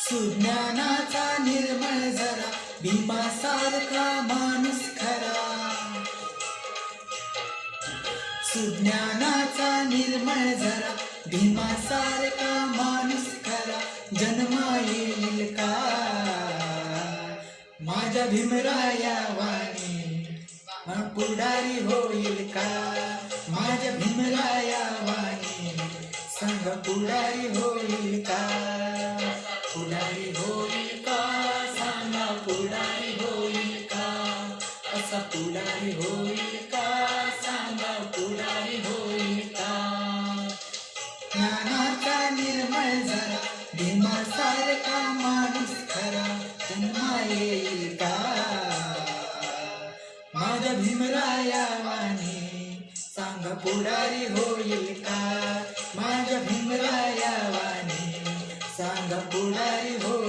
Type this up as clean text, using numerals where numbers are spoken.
सुज्ञानाचा निर्मळ जरा भीमासारखा माणूस खरा. सुज्ञानाचा निर्मळ जरा भीमासारखा माणूस खरा. जन्मा येईल का माझ्या भीमराया वाणी, पुढारी होईल का माझ्या भीमराया वाणी. सांग पुढारी होईल का, पुढारी होईल का, सांगा पुढारी होईल का. असा पुढारी होईल का, सांगा पुढारी होईल का. ज्ञानाचा निर्मळ जरा भीमासारखा माणूस खरा. जन्मा येईल का माझ्या भीमराया वाणी. सांगा पुढारी होईल का माझ्या भीमराया वाणी. सांगा पुढारी होईल